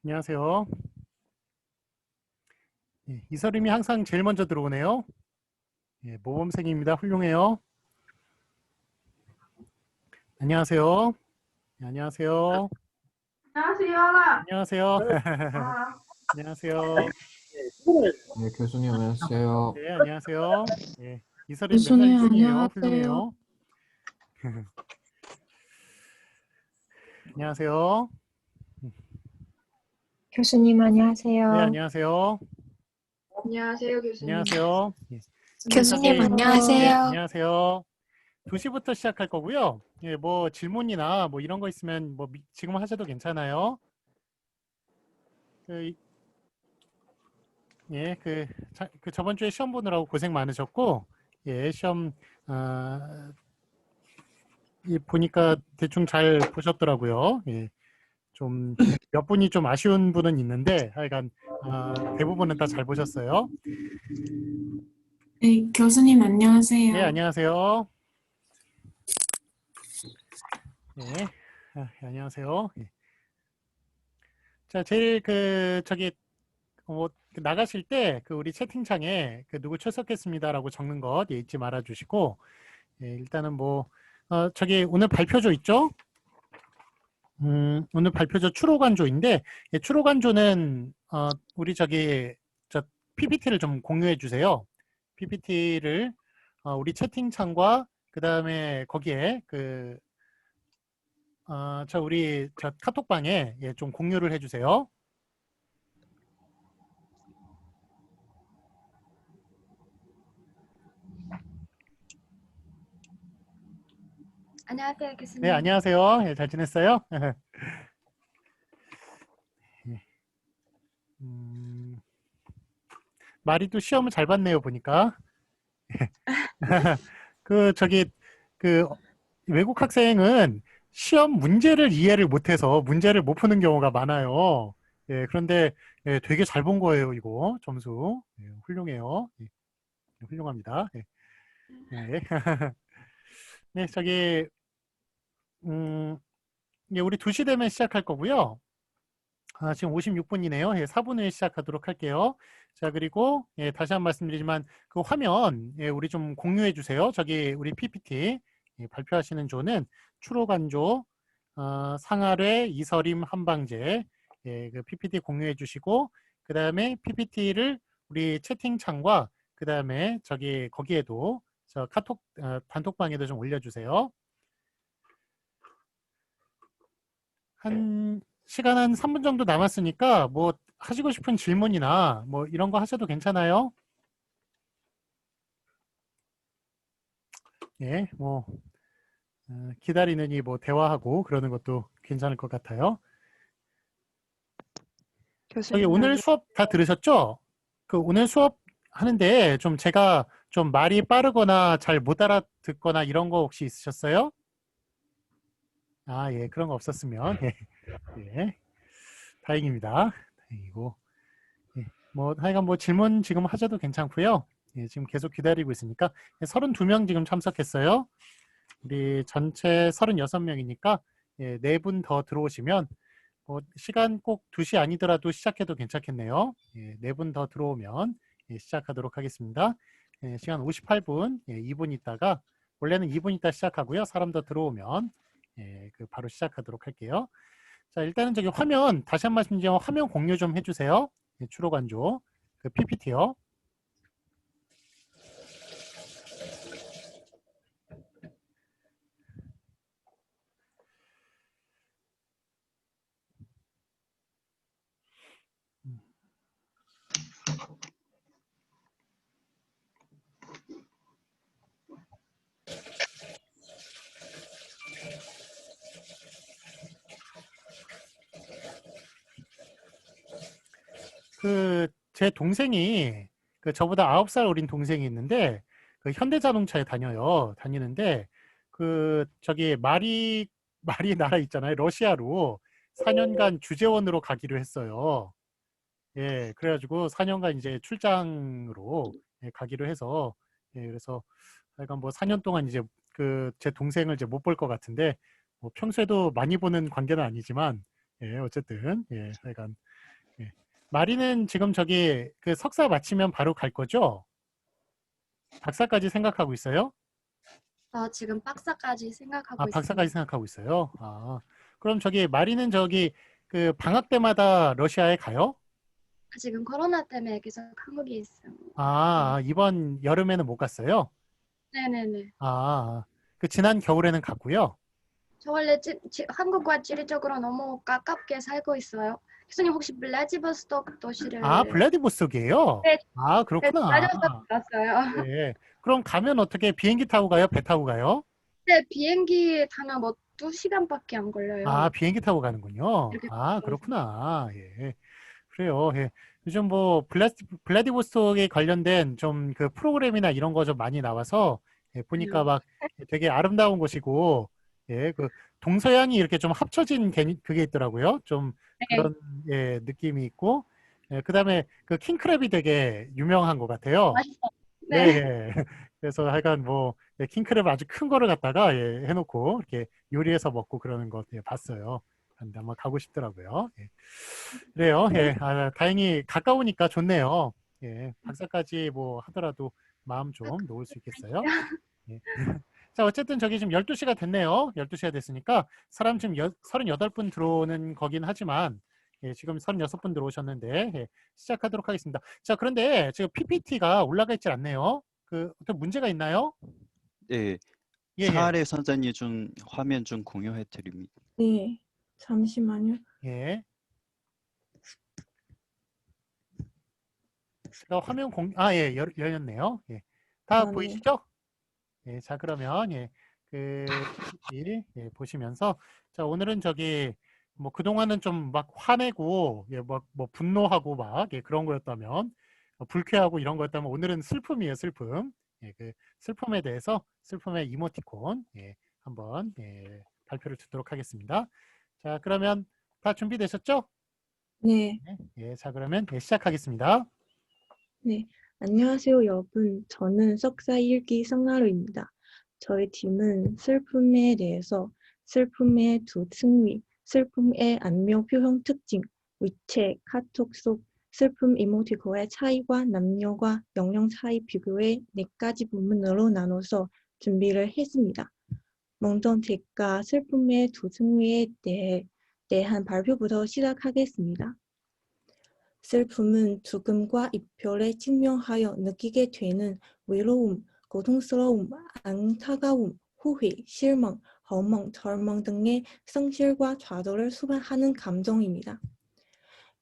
안녕하세요. 예, 이설임이 항상 제일 먼저 들어오네요. 예, 모범생입니다. 훌륭해요. 안녕하세요. 예, 안녕하세요. 안녕하세요. 안녕하세요. 아, 안녕하세요. 네, 교수님 안녕하세요. 네, 안녕하세요. 예, 이설임 맨날 교수님 1등이에요. 안녕하세요. 훌륭해요. 안녕하세요. 교수님 네, 안녕하세요. 안녕하세요. 안녕하세요, 교수님. 안녕하세요. 예, 교수님 저기, 네, 안녕하세요. 안녕하세요. 2시부터 시작할 거고요. 예, 뭐 질문이나 뭐 이런 거 있으면 뭐 지금 하셔도 괜찮아요. 예, 그 저번 주에 시험 보느라고 고생 많으셨고, 예, 시험 보니까 대충 잘 보셨더라고요. 예, 좀 몇 분이 좀 아쉬운 분은 있는데, 하여간 대부분은 다 잘 보셨어요. 네, 교수님 안녕하세요. 예, 안녕하세요. 예, 안녕하세요. 예. 자, 제일 나가실 때 우리 채팅창에 누구 출석했습니다라고 적는 것 잊지 말아 주시고, 예, 일단은 오늘 발표조 있죠? 오늘 발표조 추로간조인데, 예, 추로간조는 우리 저 PPT를 좀 공유해 주세요. PPT를 우리 채팅창과 그 다음에 거기에 우리 카톡방에 예, 좀 공유를 해주세요. 안녕하세요, 교수님. 네, 안녕하세요. 예, 잘 지냈어요? 말이 또 시험을 잘 봤네요, 보니까. 그 외국 학생은 시험 문제를 이해를 못해서 문제를 못 푸는 경우가 많아요. 예, 그런데 예, 되게 잘 본 거예요, 이거 점수. 예, 훌륭해요. 예, 훌륭합니다. 예. 예. 네, 예, 우리 2시 되면 시작할 거고요. 지금 56분이네요. 예, 4분 후에 시작하도록 할게요. 자, 그리고 예, 다시 한 번 말씀드리지만 그 화면 예, 우리 좀 공유해 주세요. 우리 PPT 예, 발표하시는 조는 추로간조, 상하뢰, 이설임, 한방제 예, 그 PPT 공유해 주시고 그 다음에 PPT를 우리 채팅창과 그 다음에 거기에도 저 카톡 단톡방에도 좀 올려주세요. 시간 한 3분 정도 남았으니까 뭐 하시고 싶은 질문이나 뭐 이런 거 하셔도 괜찮아요. 예, 기다리느니 대화하고 그러는 것도 괜찮을 것 같아요. 교수님, 오늘 수업 다 들으셨죠? 오늘 수업 하는데 좀 제가 좀 말이 빠르거나 잘 못 알아듣거나 이런 거 혹시 있으셨어요? 예, 그런 거 없었으면 예, 예, 다행입니다. 다행이고. 예, 하여간 질문 지금 하셔도 괜찮고요. 예, 지금 계속 기다리고 있으니까 32명 지금 참석했어요. 우리 전체 36명이니까 예, 4분 더 들어오시면 시간 꼭 2시 아니더라도 시작해도 괜찮겠네요. 예, 4분 더 들어오면 예, 시작하도록 하겠습니다. 예, 시간 58분, 예, 2분 있다가 원래는 2분 있다 시작하고요. 사람 더 들어오면 예, 바로 시작하도록 할게요. 자, 일단은 화면 다시 한 번 말씀드리면 화면 공유 좀 해주세요. 예, 추로간조 PPT요. 제 동생이 저보다 9살 어린 동생이 있는데 현대자동차에 다니는데 말이 나라 있잖아요. 러시아로 4년간 주재원으로 가기로 했어요. 예, 그래가지고 4년간 이제 출장으로 예, 가기로 해서 예, 그래서 약간 4년 동안 이제 제 동생을 이제 못 볼 것 같은데 평소에도 많이 보는 관계는 아니지만 예, 어쨌든 예, 약간 마리는 지금 저기 그 석사 마치면 바로 갈 거죠? 박사까지 생각하고 있어요? 지금 박사까지 생각하고 아, 박사까지 있습니다. 생각하고 있어요. 그럼 저기 마리는 저기 그 방학 때마다 러시아에 가요? 지금 코로나 때문에 계속 한국에 있어요. 이번 여름에는 못 갔어요? 네네네. 그 지난 겨울에는 갔고요. 저 원래 한국과 지리적으로 너무 가깝게 살고 있어요. 교수님 혹시 블라디보스톡 도시를 블라디보스톡이에요? 네, 그렇구나. 블라디보스톡 갔어요. 네. 그럼 가면 어떻게 비행기 타고 가요? 배 타고 가요? 네, 비행기 타면 뭐 2시간밖에 안 걸려요. 비행기 타고 가는군요. 이렇게 그렇구나. 예. 그래요. 예. 요즘 뭐 블라디보스톡에 관련된 좀 그 프로그램이나 이런 거 좀 많이 나와서 보니까 막 되게 아름다운 곳이고 그 동서양이 이렇게 좀 합쳐진 그게 있더라고요. 좀 그런 느낌이 있고 그다음에 그 킹크랩이 되게 유명한 것 같아요. 맛있어. 네. 그래서 하여간 뭐 킹크랩 아주 큰 거를 갖다가 해놓고 이렇게 요리해서 먹고 그러는 거 봤어요. 근데 아마 가고 싶더라고요. 그래요. 다행히 가까우니까 좋네요. 박사까지 뭐 하더라도 마음 좀 놓을 수 있겠어요. 자, 어쨌든 저기 지금 12시가 됐네요. 12시가 됐으니까 사람 지금 38분 들어오는 거긴 하지만 지금 36분 들어오셨는데 시작하도록 하겠습니다. 자, 그런데 지금 PPT가 올라가 있지 않네요. 그 어떤 문제가 있나요? 네, 예. 차례 선생님 좀 화면 좀 공유해 드립니다. 네, 잠시만요. 예. 화면 열렸네요. 다 네. 보이시죠? 자, 그러면 보시면서 자, 오늘은 저기 뭐 그동안은 좀 막 화내고 뭐 분노하고 막 그런 거였다면 불쾌하고 이런 거였다면 오늘은 슬픔이에요, 슬픔. 그 슬픔에 대해서 슬픔의 이모티콘 한번 발표를 듣도록 하겠습니다. 자, 그러면 다 준비되셨죠? 네, 자, 그러면 시작하겠습니다. 네. 안녕하세요, 여러분. 저는 석사 1기 성나루입니다. 저희 팀은 슬픔에 대해서 슬픔의 두 층위, 슬픔의 안면 표현 특징, 위챗, 카톡 속 슬픔 이모티콘의 차이와 남녀와 영역 차이 비교의 4가지 부문으로 나눠서 준비를 했습니다. 먼저 제가 슬픔의 두 층위에 대한 발표부터 시작하겠습니다. 슬픔은 죽음과 이별에 직면하여 느끼게 되는 외로움, 고통스러움, 안타까움, 후회, 실망, 허망, 절망 등의 상실과 좌절을 수반하는 감정입니다.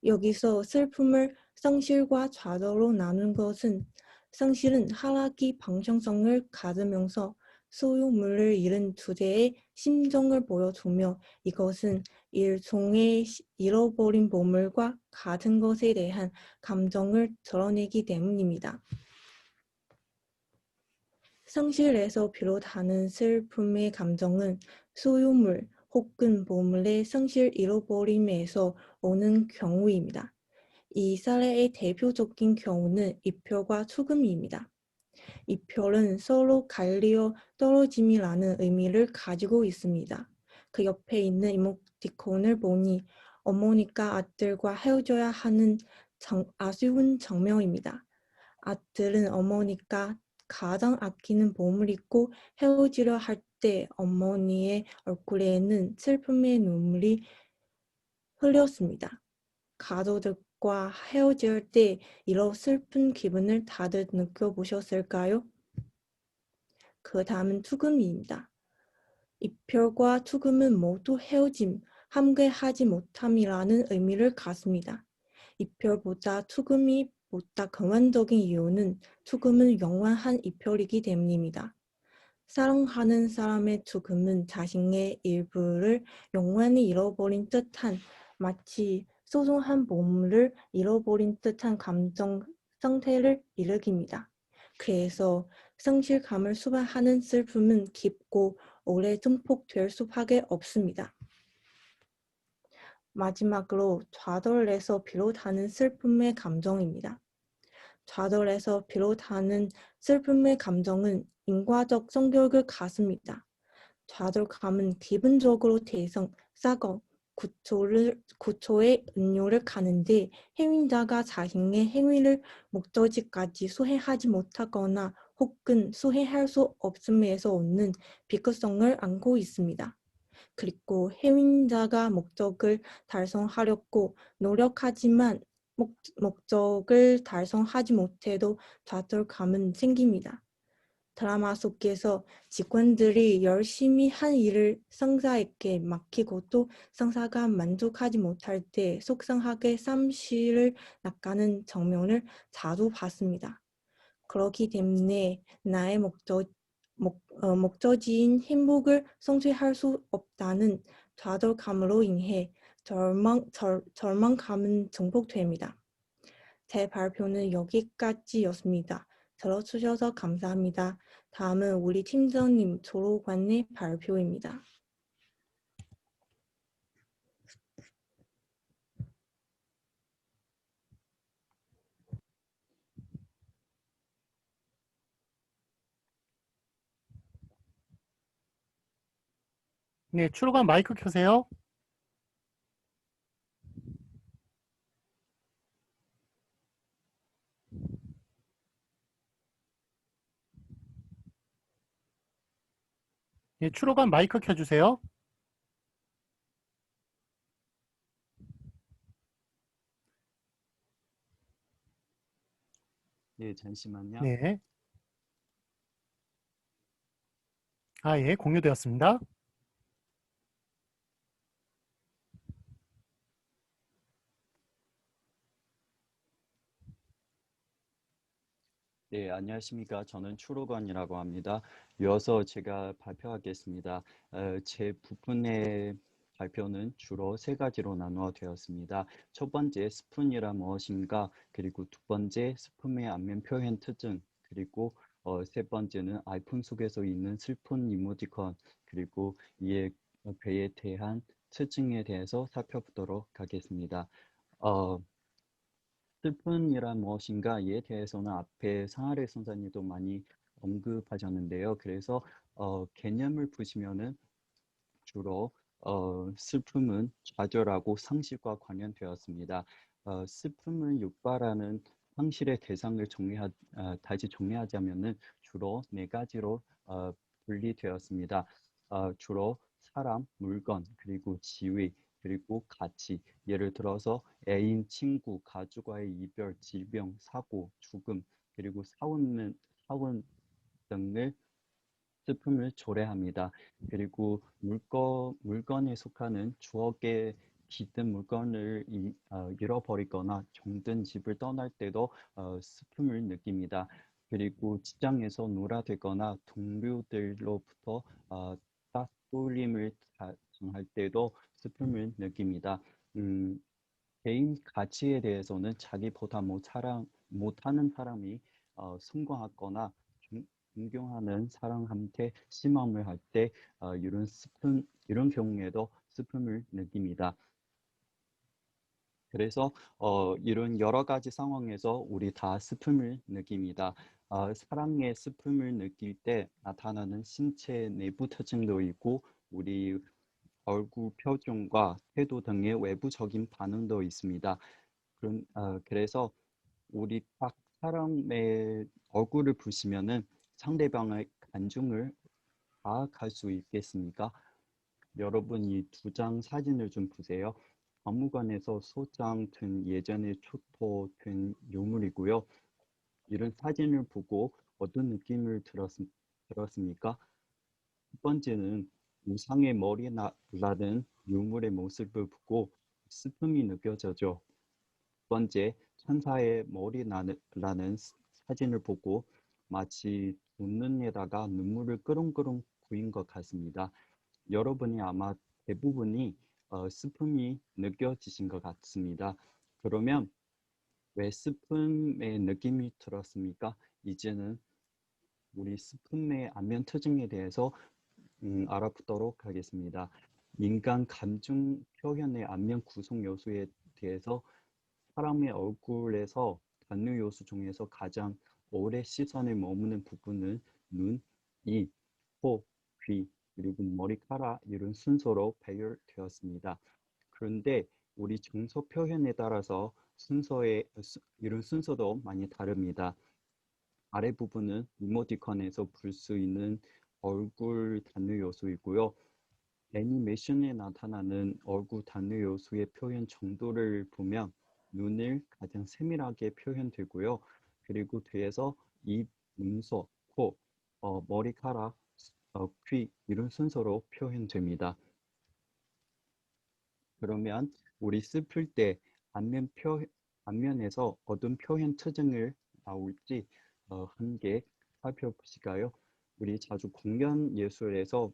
여기서 슬픔을 상실과 좌절로 나눈 것은 상실은 하락이 방향성을 가지면서 소유물을 잃은 주제의 심정을 보여주며 이것은 일종의 잃어버린 보물과 같은 것에 대한 감정을 드러내기 때문입니다. 상실에서 비롯하는 슬픔의 감정은 소유물 혹은 보물의 상실 잃어버림에서 오는 경우입니다. 이 사례의 대표적인 경우는 이별과 죽음입니다. 이별은 서로 갈리어 떨어짐이라는 의미를 가지고 있습니다. 그 옆에 있는 이모티콘을 보니 어머니가 아들과 헤어져야 하는 아쉬운 장면입니다. 아들은 어머니가 가장 아끼는 보물을 잊고 헤어지려 할 때 어머니의 얼굴에는 슬픔의 눈물이 흘렸습니다. 가족들과 헤어질 때 이런 슬픈 기분을 다들 느껴보셨을까요? 그 다음은 죽음입니다. 이별과 죽음은 모두 헤어짐, 함께하지 못함이라는 의미를 갖습니다. 이별보다 죽음이 보다 근원적인 이유는 죽음은 영원한 이별이기 때문입니다. 사랑하는 사람의 죽음은 자신의 일부를 영원히 잃어버린 듯한 마치 소중한 보물을 잃어버린 듯한 감정 상태를 일으킵니다. 그래서 상실감을 수반하는 슬픔은 깊고 오래 증폭될 수밖에 없습니다. 마지막으로 좌절에서 비롯하는 슬픔의 감정입니다. 좌절에서 비롯하는 슬픔의 감정은 인과적 성격을 갖습니다. 좌절감은 기본적으로 대성, 사고, 구초의 은유를 가는데 행위자가 자신의 행위를 목적지까지 수행하지 못하거나 혹은 수행할 수 없음에서 오는 비극성을 안고 있습니다. 그리고 행위자가 목적을 달성하려고 노력하지만 목적을 달성하지 못해도 좌절감은 생깁니다. 드라마 속에서 직원들이 열심히 한 일을 상사에게 맡기고 또 상사가 만족하지 못할 때 속상하게 쌈실을 나가는 장면을 자주 봤습니다. 그렇기 때문에 나의 목적지인 행복을 성취할 수 없다는 좌절감으로 인해 절망감은 증폭됩니다. 제 발표는 여기까지였습니다. 들어주셔서 감사합니다. 다음은 우리 팀장님 조로관의 발표입니다. 네, 추로관 마이크 켜세요. 네, 추로관 마이크 켜주세요. 네, 잠시만요. 네. 아, 예, 공유되었습니다. 네, 안녕하십니까. 저는 추로건이라고 합니다. 이어서 제가 발표하겠습니다. 제 부분의 발표는 주로 세 가지로 나누어 되었습니다. 첫 번째, 스푼이란 무엇인가, 그리고 두 번째, 스푼의 안면 표현 특징, 그리고 세 번째는 아이폰 속에서 있는 슬픈 이모티콘, 그리고 이에 배에 대한 특징에 대해서 살펴보도록 하겠습니다. 슬픈이란 무엇인가에 대해서는 앞에 상아래 선생님도 많이 언급하셨는데요. 그래서 개념을 보시면은 주로 슬픔은 좌절하고 상실과 관련되었습니다. 슬픔을 유발하는 상실의 대상을 다시 정리하자면은 주로 네 가지로 분리되었습니다. 주로 사람, 물건, 그리고 지위, 그리고 가치. 예를 들어서 애인, 친구, 가족과의 이별, 질병, 사고, 죽음, 그리고 사원 등을 슬픔을 초래합니다. 그리고 물건에 속하는 추억에 깃든 물건을 잃어버리거나 정든 집을 떠날 때도 슬픔을 느낍니다. 그리고 직장에서 놀아대거나 동료들로부터 따돌림을 당할 때도 슬픔을 느낍니다. 개인 가치에 대해서는 자기보다 못하는 사람이 성공하거나 존경하는 사람한테 실망을 할 때 이런 경우에도 슬픔을 느낍니다. 그래서 이런 여러 가지 상황에서 우리 다 슬픔을 느낍니다. 사랑의 슬픔을 느낄 때 나타나는 신체 내부 특징도 있고 우리 얼굴 표정과 태도 등의 외부적인 반응도 있습니다. 그래서 우리 딱 사람의 얼굴을 보시면은 상대방의 감정을 파악할 수 있겠습니까? 여러분 이 두 장 사진을 좀 보세요. 박물관에서 소장 든 예전의 초토 든 유물이고요. 이런 사진을 보고 어떤 느낌을 들었습니까? 첫 번째는 우상의 머리에 나는 유물의 모습을 보고 슬픔이 느껴져죠. 두 번째, 천사의 머리 나는 사진을 보고 마치 눈에다가 눈물을 끄렁끄렁 고인 것 같습니다. 여러분이 아마 대부분이 슬픔이 느껴지신 것 같습니다. 그러면 왜 슬픔의 느낌이 들었습니까? 이제는 우리 슬픔의 안면 특징에 대해서 알아보도록 하겠습니다. 인간 감정 표현의 안면 구성 요소에 대해서 사람의 얼굴에서 단류 요소 중에서 가장 오래 시선에 머무는 부분은 눈, 입, 코, 귀, 그리고 머리카락 이런 순서로 배열되었습니다. 그런데 우리 정서 표현에 따라서 이런 순서도 많이 다릅니다. 아래 부분은 이모티콘에서 볼 수 있는 얼굴 단어 요소이고요. 애니메이션에 나타나는 얼굴 단어 요소의 표현 정도를 보면 눈을 가장 세밀하게 표현되고요. 그리고 뒤에서 입, 눈썹, 코, 머리카락, 귀 이런 순서로 표현됩니다. 그러면 우리 슬플 때 안면에서 어떤 표현 특징을 나올지 함께 살펴보실까요? 우리 자주 공연 예술에서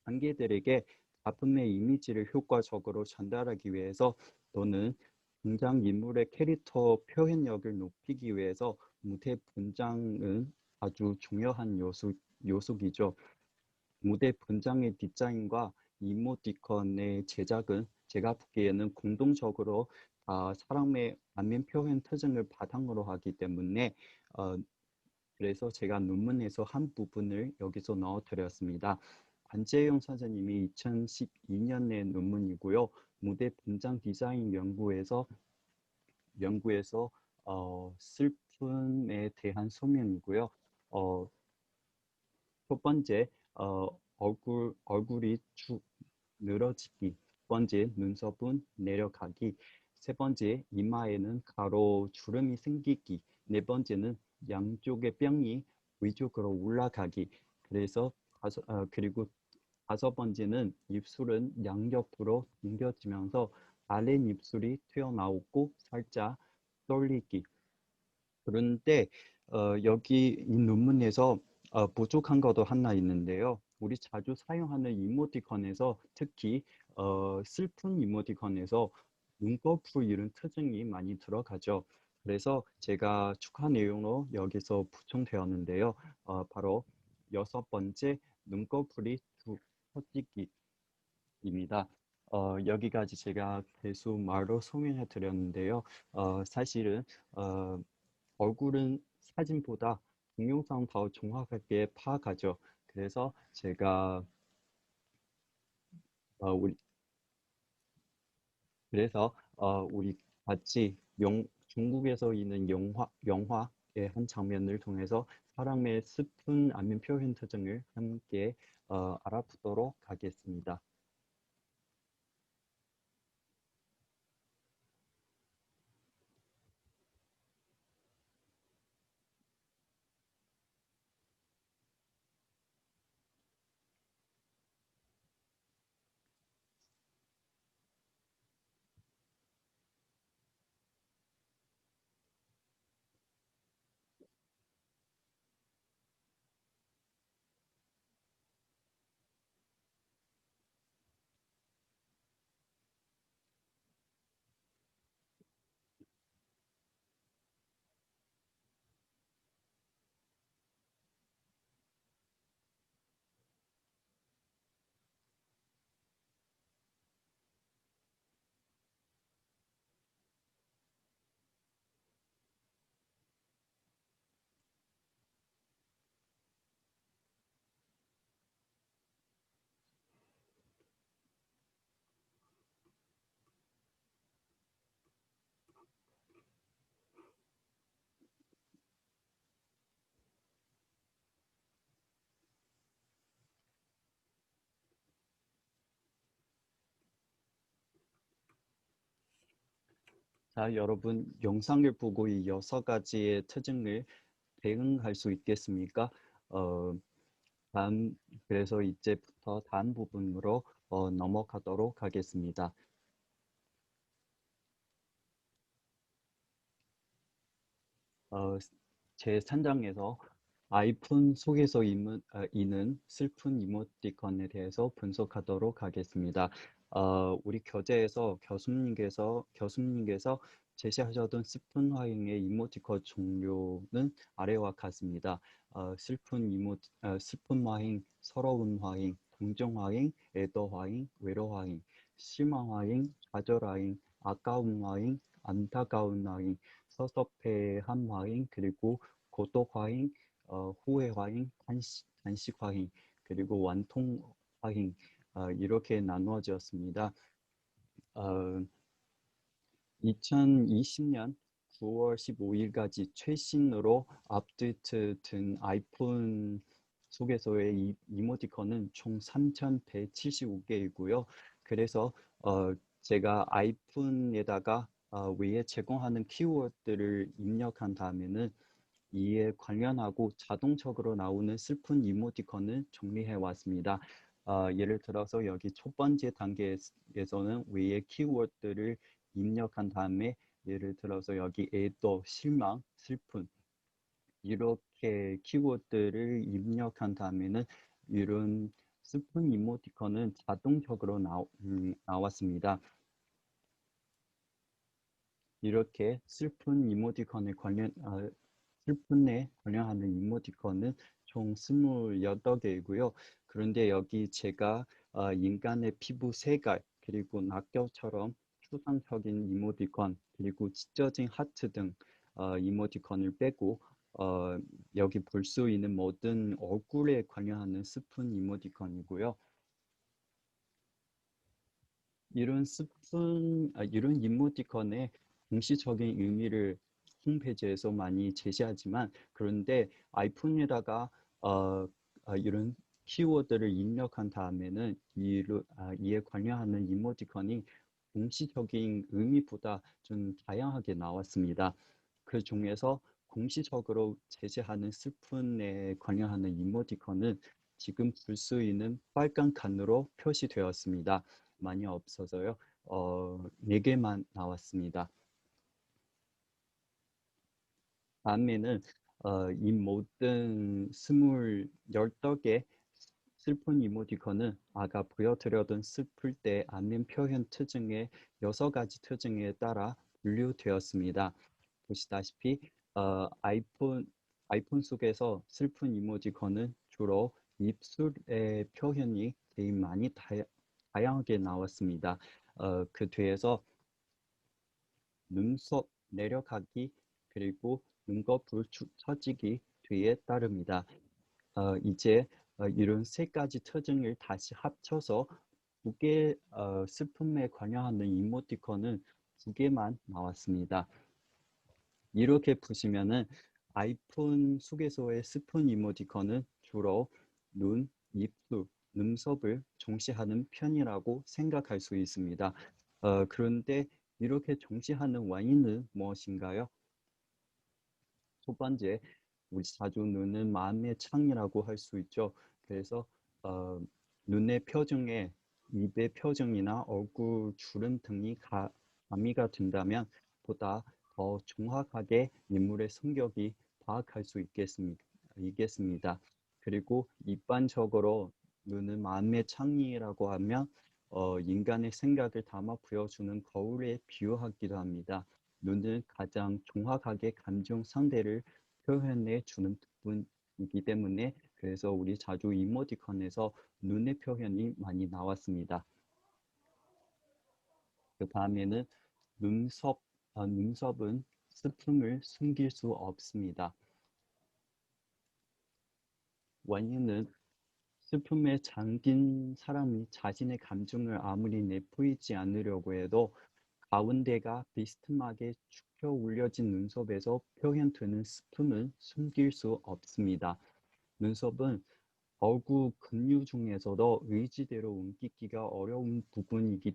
관객들에게 작품의 이미지를 효과적으로 전달하기 위해서 또는 등장인물의 캐릭터 표현력을 높이기 위해서 무대 분장은 아주 중요한 요소이죠. 무대 분장의 디자인과 이모티콘의 제작은 제가 보기에는 공동적으로 사람의 안면 표현 특징을 바탕으로 하기 때문에 그래서 제가 논문에서 한 부분을 여기서 넣어드렸습니다. 관재용 선생님이 2012년의 논문이고요. 무대 분장 디자인 연구에서 슬픔에 대한 소명이고요. 첫 번째, 얼굴이 쭉 늘어지기. 두 번째, 눈썹은 내려가기. 세 번째, 이마에는 가로 주름이 생기기. 네 번째는 양쪽의 뼈이 위쪽으로 올라가기. 그리고 다섯 번째는 입술은 양옆으로 당겨지면서 아래 입술이 튀어나오고 살짝 떨리기. 그런데 여기 이 논문에서 부족한 것도 하나 있는데요. 우리 자주 사용하는 이모티콘에서 특히 슬픈 이모티콘에서 눈꺼풀 이런 특징이 많이 들어가죠. 그래서 제가 추가 내용으로 여기서补充되었는데요. 바로 여섯 번째 눈꺼풀이 쭉 퍼지기입니다. 여기까지 제가 대수 말로 설명해 드렸는데요. 사실은 얼굴은 사진보다 동영상 더 정확하게 파악하죠. 그래서 제가 우리 같이 중국에서 있는 영화의 한 장면을 통해서 사람의 슬픈 안면 표현 특징을 함께 알아보도록 하겠습니다. 자, 여러분 영상을 보고 이 6가지의 특징을 대응할 수 있겠습니까? 어, 그래서 이제부터 다음 부분으로 넘어가도록 하겠습니다. 제 3장에서 아이폰 속에서 있는 슬픈 이모티콘에 대해서 분석하도록 하겠습니다. 우리 교재에서 교수님께서 제시하셨던 슬픈 화잉의 이모티콘 종류는 아래와 같습니다. 슬픈 화잉, 서러운 화잉, 동정 화잉, 애도 화잉, 외로 화잉, 실망 화잉, 좌절 화잉, 아까운 화잉, 안타까운 화잉, 섭섭해한 화잉, 그리고 고독 화잉, 후회 화잉, 단식 화잉, 그리고 완통 화잉 이렇게 나누어졌습니다. 2020년 9월 15일까지 최신으로 업데이트된 아이폰 속에서의 이모티콘은 총 3,175개이고요. 그래서 제가 아이폰에다가 위에 제공하는 키워드를 입력한 다음에는 이에 관련하고 자동적으로 나오는 슬픈 이모티콘을 정리해 왔습니다. 예를 들어서 여기 첫 번째 단계에서는 위에 키워드를 입력한 다음에 예를 들어서 여기 애도, 실망, 슬픈 이렇게 키워드를 입력한 다음에는 이런 슬픈 이모티콘은 자동적으로 나왔습니다. 이렇게 슬픈에 관련하는 이모티콘은 총 28개이고요. 그런데 여기 제가 인간의 피부 색깔, 그리고 낙엽처럼 추상적인 이모티콘, 그리고 찢어진 하트 등 이모티콘을 빼고 여기 볼 수 있는 모든 얼굴에 관련하는 슬픈 이모티콘이고요. 이런 이모티콘의 공식적인 의미를 홈페이지에서 많이 제시하지만 그런데 아이폰에다가 이런 키워드를 입력한 다음에는 이에 관련하는 이모티콘이 공식적인 의미보다 좀 다양하게 나왔습니다. 그 중에서 공식적으로 제시하는 슬픈에 관련하는 이모티콘은 지금 볼 수 있는 빨간 칸으로 표시되었습니다. 많이 없어서요. 4개만 나왔습니다. 다음에는 이 모든 12개 슬픈 이모티콘은 아까 보여드렸던 슬플 때 안면 표현 특징의 6가지 특징에 따라 분류되었습니다. 보시다시피 아이폰 속에서 슬픈 이모티콘은 주로 입술의 표현이 되게 많이 다양하게 나왔습니다. 그 뒤에서 눈썹 내려가기 그리고 눈꺼풀 처지기 뒤에 따릅니다. 이제 이런 3가지 특징을 다시 합쳐서 2개 슬픔에 관여하는 이모티콘은 2개만 나왔습니다. 이렇게 보시면은 아이폰 속에서의 슬픈 이모티콘은 주로 눈, 입술, 눈썹을 중시하는 편이라고 생각할 수 있습니다. 그런데 이렇게 중시하는 원인은 무엇인가요? 첫 번째, 우리 자주 눈은 마음의 창이라고 할 수 있죠. 그래서 눈의 표정에 입의 표정이나 얼굴 주름 등이 가미가 된다면 보다 더 정확하게 인물의 성격이 파악할 수 있겠습니다. 그리고 일반적으로 눈은 마음의 창이라고 하면 인간의 생각을 담아 보여주는 거울에 비유하기도 합니다. 눈은 가장 정확하게 감정 상태를 표현해 주는 부분이기 때문에 그래서 우리 자주 이모티콘에서 눈의 표현이 많이 나왔습니다. 그 다음에는 눈썹은 슬픔을 숨길 수 없습니다. 원인은 슬픔에 잠긴 사람이 자신의 감정을 아무리 내보이지 않으려고 해도 가운데가 비스듬하게 축혀 올려진 눈썹에서 표현되는 슬픔을 숨길 수 없습니다. 눈썹은 얼굴 근육 중에서도 의지대로 움직이기가 어려운 부분이기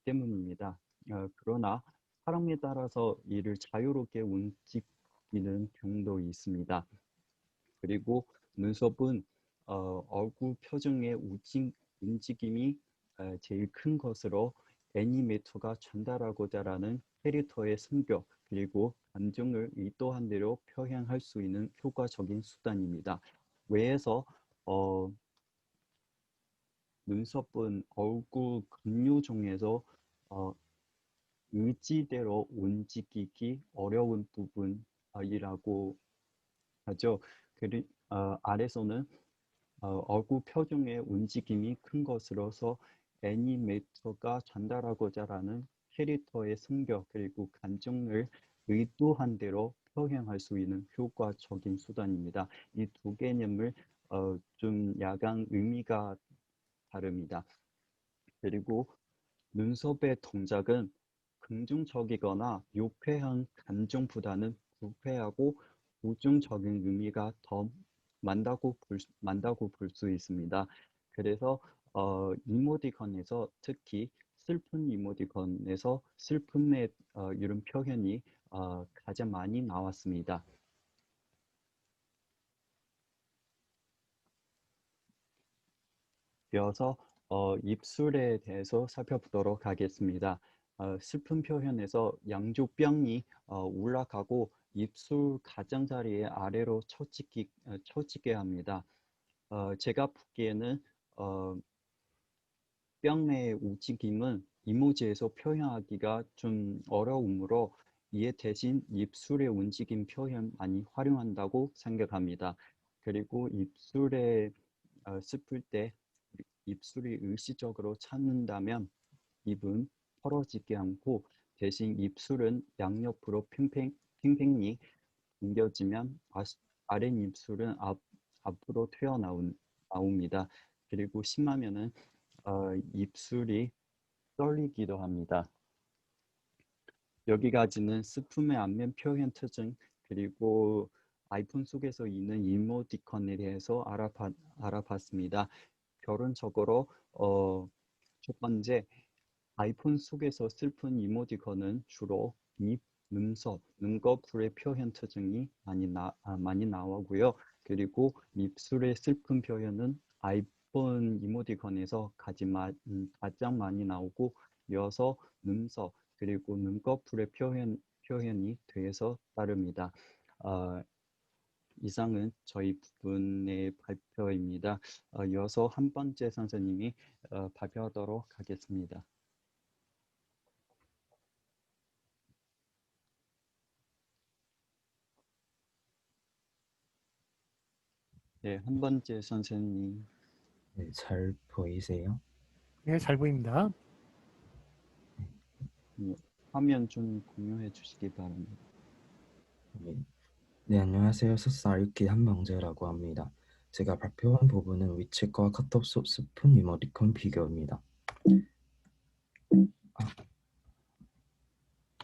때문입니다. 그러나 사람에 따라서 이를 자유롭게 움직이는 경우도 있습니다. 그리고 눈썹은 얼굴 표정의 움직임이 제일 큰 것으로 애니메이터가 전달하고자 하는 캐릭터의 성격 그리고 감정을 의도한 대로 표현할 수 있는 효과적인 수단입니다. 외에서 눈썹은 얼굴 근육 중에서 의지대로 움직이기 어려운 부분이라고 하죠. 아래서는 얼굴 표정의 움직임이 큰 것으로서 애니메이터가 전달하고자 하는 캐릭터의 성격 그리고 감정을 의도한 대로 표현할 수 있는 효과적인 수단입니다. 이 2개념을 좀 약간 의미가 다릅니다. 그리고 눈썹의 동작은 긍정적이거나 유쾌한 감정보다는 부패하고 부정적인 의미가 더 많다고 볼 수 있습니다. 그래서 이모티콘에서 특히 슬픈 이모티콘에서 슬픔의 이런 표현이 가장 많이 나왔습니다. 이어서 입술에 대해서 살펴보도록 하겠습니다. 슬픈 표현에서 양조병이 올라가고 입술 가장자리의 아래로 처지게 합니다. 제가 보기에는 뺨의 움직임은 이모지에서 표현하기가 좀 어려우므로 이에 대신 입술의 움직임 표현 많이 활용한다고 생각합니다. 그리고 입술에 슬플 때 입술이 의식적으로 찾는다면 입은 벌어지지 않고 대신 입술은 양옆으로 팽팽히 당겨지면 아랫입술은 앞으로 튀어나옵니다. 그리고 심하면은 입술이 떨리기도 합니다. 여기까지는 슬픔의 안면 표현 특징 그리고 아이폰 속에서 있는 이모티콘에 대해서 알아봤습니다. 결론적으로 첫 번째 아이폰 속에서 슬픈 이모티콘은 주로 입, 눈썹, 눈꺼풀의 표현 특징이 많이 나오고요. 그리고 입술의 슬픈 표현은 아이폰 이모티콘에서 가장 많이 나오고 이어서 눈썹 그리고 눈꺼풀의 표현이 뒤에서 따릅니다. 이상은 저희 부분의 발표입니다. 이어서 한 번째 선생님이 발표하도록 하겠습니다. 네, 한 번째 선생님. 네, 잘 보이세요? 네, 잘 보입니다. 화면 좀 공유해 주시기 바랍니다. 네, 안녕하세요. 숫살 읽기 한명재라고 합니다. 제가 발표한 부분은 위챗과 카톡 속 스푼 이모티콘 비교입니다.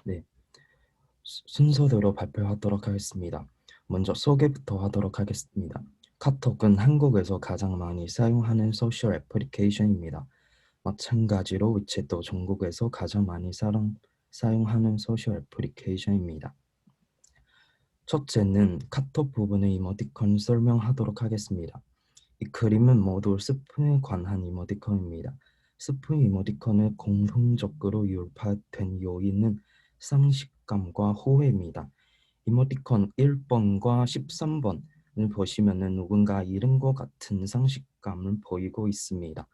네, 순서대로 발표하도록 하겠습니다. 먼저 소개부터 하도록 하겠습니다. 카톡은 한국에서 가장 많이 사용하는 소셜 애플리케이션입니다. 마찬가지로 위챗도 전국에서 가장 많이 사용하는 소셜 애플리케이션입니다. 첫째는 카톡 부분의 이모티콘 설명하도록 하겠습니다. 이 그림은 모두 스푼에 관한 이모티콘입니다. 스푼 이모티콘을 공통적으로 율파된 요인은 상식감과 호혜입니다. 이모티콘 1번과 13번을 보시면 누군가 이름과 같은 상식감을 보이고 있습니다.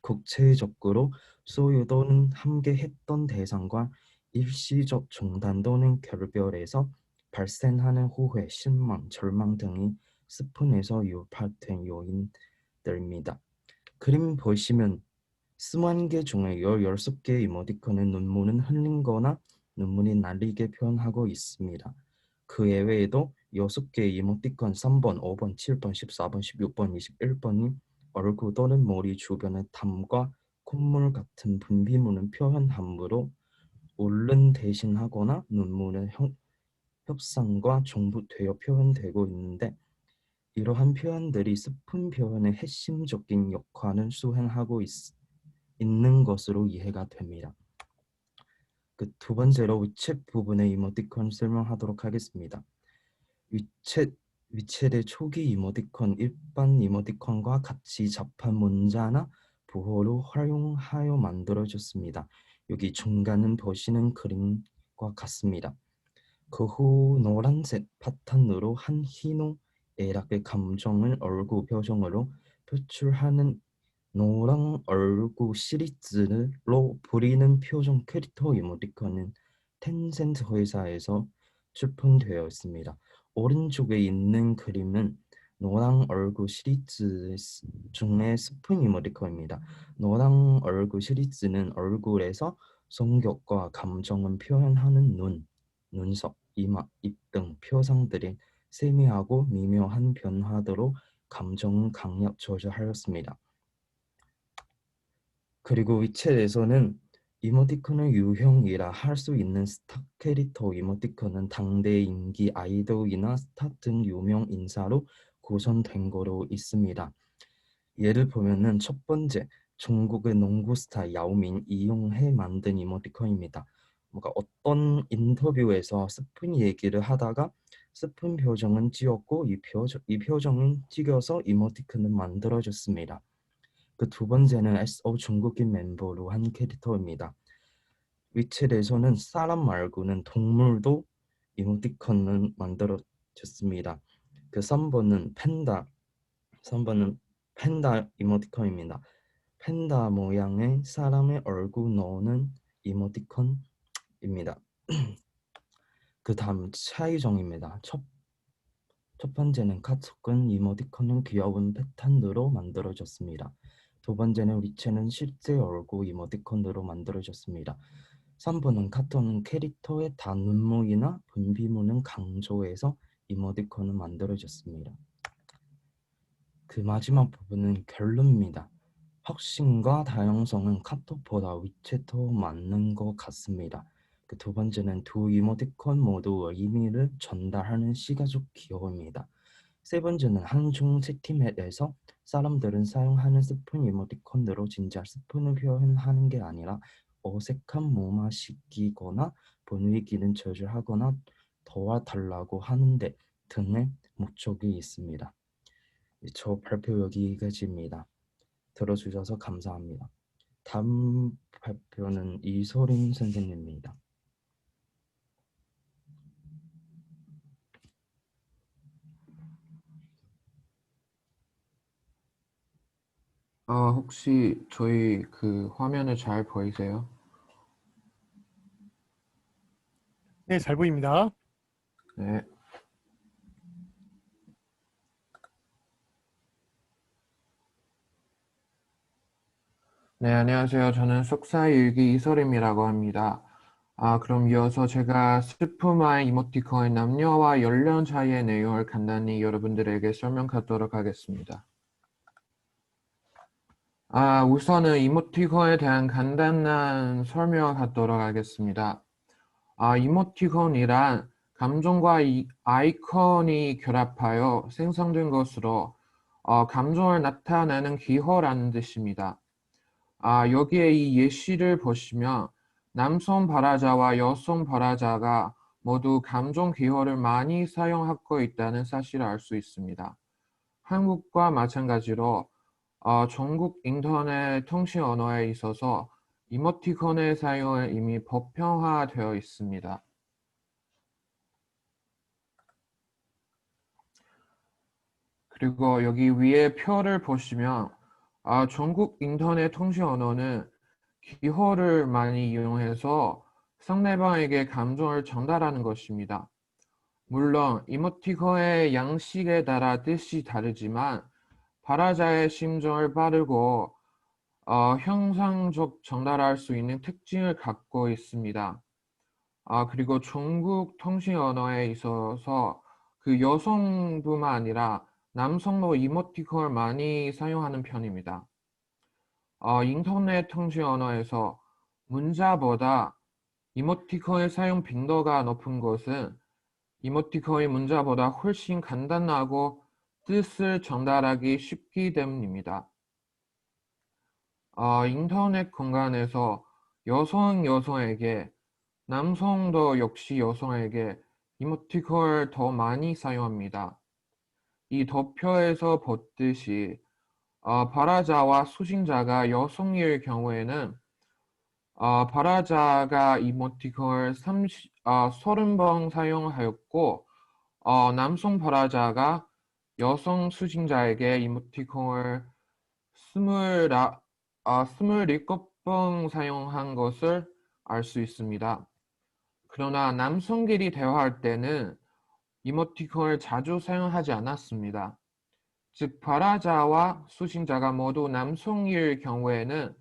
국체적으로 소유 또는 함께했던 대상과 일시적 중단 또는 결별에서 발생하는 후회, 실망, 절망 등이 스푼에서 유발된 요인들입니다. 그림 보시면 21개 중에 16개의 이모티콘의 눈물은 흘린 거나 눈물이 날리게 표현하고 있습니다. 그 외에도 6개의 이모티콘 3번, 5번, 7번, 14번, 16번, 21번이 얼굴 또는 머리 주변의 땀과 콧물 같은 분비물을 표현함으로 울른 대신하거나 눈물은 협상과 정부되어 표현되고 있는데 이러한 표현들이 스푼 표현의 핵심적인 역할을 수행하고 있는 것으로 이해가 됩니다. 그 두 번째로 위챗 부분의 이모티콘 설명하도록 하겠습니다. 위챗의 초기 이모티콘 일반 이모티콘과 같이 잡한 문자나 부호로 활용하여 만들어졌습니다. 여기 중간은 보시는 그림과 같습니다. 그 후 노란색 바탕으로 한 희노 애락의 감정을 얼굴 표정으로 표출하는 노랑 얼굴 시리즈로 부리는 표정 캐릭터 이모티콘은 텐센트 회사에서 출품되어 있습니다. 오른쪽에 있는 그림은 노랑 얼굴 시리즈 중에 스푼 이모티콘입니다. 노랑 얼굴 시리즈는 얼굴에서 성격과 감정을 표현하는 눈, 눈썹, 이마, 입 등 표상들이 세미하고 미묘한 변화대로 감정을 강약 조절하였습니다. 그리고 위챗에서는 이모티콘의 유형이라 할 수 있는 스타 캐릭터 이모티콘은 당대 인기 아이돌이나 스타 등 유명 인사로 구성된 거로 있습니다. 예를 보면은 첫 번째, 중국의 농구 스타 야오밍 이용해 만든 이모티콘입니다. 뭔가 어떤 인터뷰에서 스푼 얘기를 하다가 스푼 표정은 지었고 이 표정은 찍어서 이모티콘을 만들어졌습니다. 그 두 번째는 SO 중국인 멤버로 한 캐릭터입니다. 위챗에서는 사람 말고는 동물도 이모티콘을 만들어졌습니다. 그 3번은 팬다 이모티콘입니다. 팬다 모양의 사람의 얼굴 넣는 이모티콘입니다. 그 다음 차이점입니다. 첫 번째는 카톡은 이모티콘은 귀여운 패턴으로 만들어졌습니다. 두 번째는 위챗은 실제 얼굴 이모티콘으로 만들어졌습니다. 3번은 카톡은 캐릭터의 단문이나 분비문을 강조해서 이모티콘을 만들어졌습니다. 그 마지막 부분은 결론입니다. 혁신과 다양성은 카톡보다 위챗이 더 맞는 것 같습니다. 그 두 번째는 두 이모티콘 모두 의미를 전달하는 시각적 기호입니다. 세 번째는 한중 채팅앱에서 사람들은 사용하는 스푼 이모티콘으로 진짜 스푼을 표현하는 게 아니라 어색한 무마시키거나 분위기는 조절하거나 도와달라고 하는데 등의 목적이 있습니다. 저 발표 여기까지입니다. 들어주셔서 감사합니다. 다음 발표는 이소림 선생님입니다. 혹시 저희 그 화면을 잘 보이세요? 네, 잘 보입니다. 네. 네, 안녕하세요. 저는 석사일기 이소림이라고 합니다. 그럼 이어서 제가 스푸마의 이모티콘의 남녀와 연령 차이의 내용을 간단히 여러분들에게 설명하도록 하겠습니다. 우선은 이모티콘에 대한 간단한 설명을 하도록 하겠습니다. 이모티콘이란 감정과 아이콘이 결합하여 생성된 것으로 감정을 나타내는 기호라는 뜻입니다. 여기에 이 예시를 보시면 남성 발화자와 여성 발화자가 모두 감정 기호를 많이 사용하고 있다는 사실을 알 수 있습니다. 한국과 마찬가지로 전국 인터넷 통신 언어에 있어서 이모티콘의 사용은 이미 보편화되어 있습니다. 그리고 여기 위에 표를 보시면 전국 인터넷 통신 언어는 기호를 많이 이용해서 상대방에게 감정을 전달하는 것입니다. 물론 이모티콘의 양식에 따라 뜻이 다르지만 발화자의 심정을 빠르고 형상적 전달할 수 있는 특징을 갖고 있습니다. 그리고 중국 통신 언어에 있어서 그 여성뿐만 아니라 남성도 이모티콘을 많이 사용하는 편입니다. 인터넷 통신 언어에서 문자보다 이모티콘의 사용 빈도가 높은 것은 이모티콘이 문자보다 훨씬 간단하고 뜻을 전달하기 쉽기 때문입니다. 인터넷 공간에서 여성에게, 남성도 역시 여성에게 이모티콘을 더 많이 사용합니다. 이 도표에서 보듯이 발화자와 수신자가 여성일 경우에는 발화자가 이모티콘을 30번 사용하였고 남성 발화자가 여성 수신자에게 이모티콘을 27번 사용한 것을 알 수 있습니다. 그러나 남성끼리 대화할 때는 이모티콘을 자주 사용하지 않았습니다. 즉 발화자와 수신자가 모두 남성일 경우에는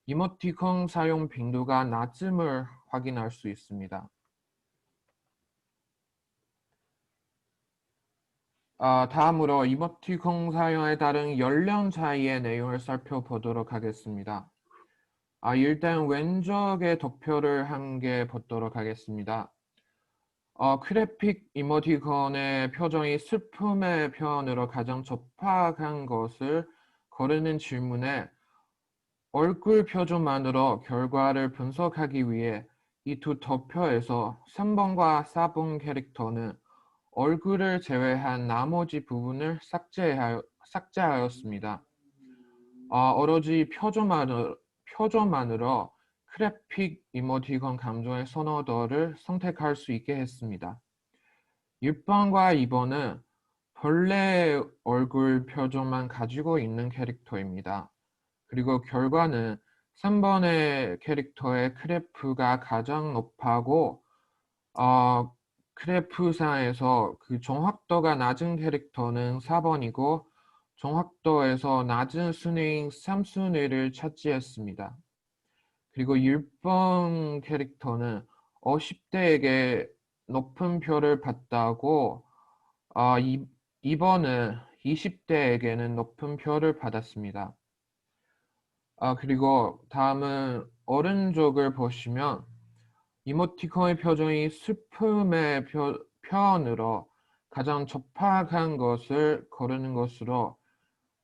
이모티콘 사용 빈도가 낮음을 확인할 수 있습니다. 다음으로 이모티콘 사용에 따른 연령 차이의 내용을 살펴보도록 하겠습니다. 일단 왼쪽에 도표를 한 개 보도록 하겠습니다. 그래픽 이모티콘의 표정이 슬픔의 표현으로 가장 적합한 것을 거르는 질문에 얼굴 표정만으로 결과를 분석하기 위해 이 두 도표에서 3번과 4번 캐릭터는 얼굴을 제외한 나머지 부분을 삭제하였습니다. 오로지 표정만으로 그래픽 이모티콘 감정의 선호도를 선택할 수 있게 했습니다. 1번과 2번은 본래 얼굴 표정만 가지고 있는 캐릭터입니다. 그리고 결과는 3번의 캐릭터의 크래프가 가장 높고 크래프상에서 그 정확도가 낮은 캐릭터는 4번이고 정확도에서 낮은 순위인 3순위를 차지했습니다. 그리고 1번 캐릭터는 50대에게 높은 표를 받았고 2번은 20대에게는 높은 표를 받았습니다. 그리고 다음은 오른쪽을 보시면 이모티콘의 표정이 슬픔의 표현으로 가장 적합한 것을 고르는 것으로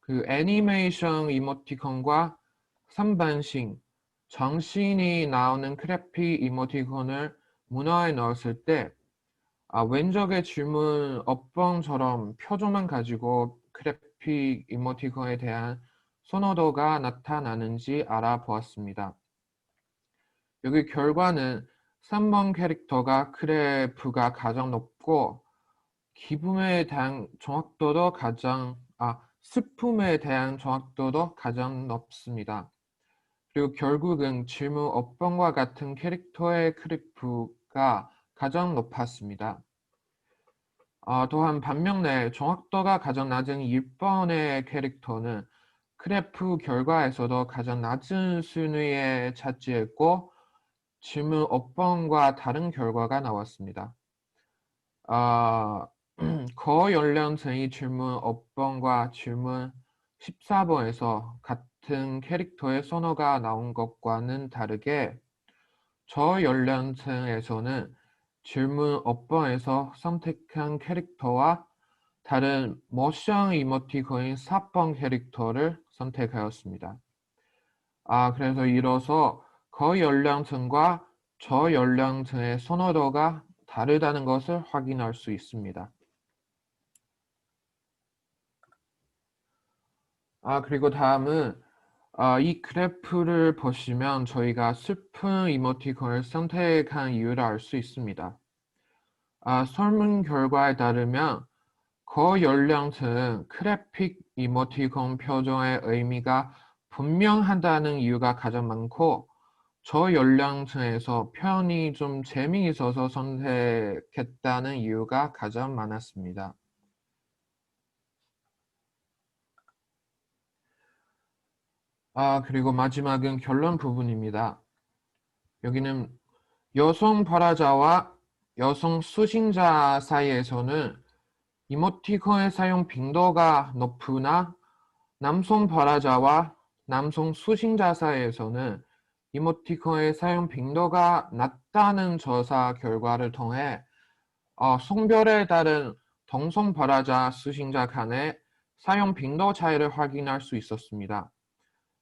그 애니메이션 이모티콘과 상반신, 정신이 나오는 그래픽 이모티콘을 문화에 넣었을 때 왼쪽의 질문 업봉처럼 표정만 가지고 그래픽 이모티콘에 대한 선호도가 나타나는지 알아보았습니다. 여기 결과는 3번 캐릭터가 크래프가 가장 높고 기분에 대한 정확도도 슬픔에 대한 정확도도 가장 높습니다. 그리고 결국은 질문 업봉과 같은 캐릭터의 크래프가 가장 높았습니다. 또한 반면에 정확도가 가장 낮은 1번의 캐릭터는 크래프 결과에서도 가장 낮은 순위에 차지했고 질문 업봉과 다른 결과가 나왔습니다. 고연령층의 질문 업봉과 질문 14번에서 같은 캐릭터의 선호가 나온 것과는 다르게 저연령층에서는 질문 업봉에서 선택한 캐릭터와 다른 모션 이모티콘인 4번 캐릭터를 선택하였습니다. 그래서 이로써 고연령층과 저연령층의 선호도가 다르다는 것을 확인할 수 있습니다. 그리고 다음은 이 그래프를 보시면 저희가 슬픈 이모티콘을 선택한 이유를 알 수 있습니다. 설문 결과에 따르면 고연령층은 그래픽 이모티콘 표정의 의미가 분명하다는 이유가 가장 많고 저연령층에서 표현이 좀 재미있어서 선택했다는 이유가 가장 많았습니다. 그리고 마지막은 결론 부분입니다. 여기는 여성 발화자와 여성 수신자 사이에서는 이모티콘의 사용 빈도가 높으나 남성 발화자와 남성 수신자 사이에서는 이모티콘의 사용 빈도가 낮다는 조사 결과를 통해 성별에 따른 동성 발화자 수신자 간의 사용 빈도 차이를 확인할 수 있었습니다.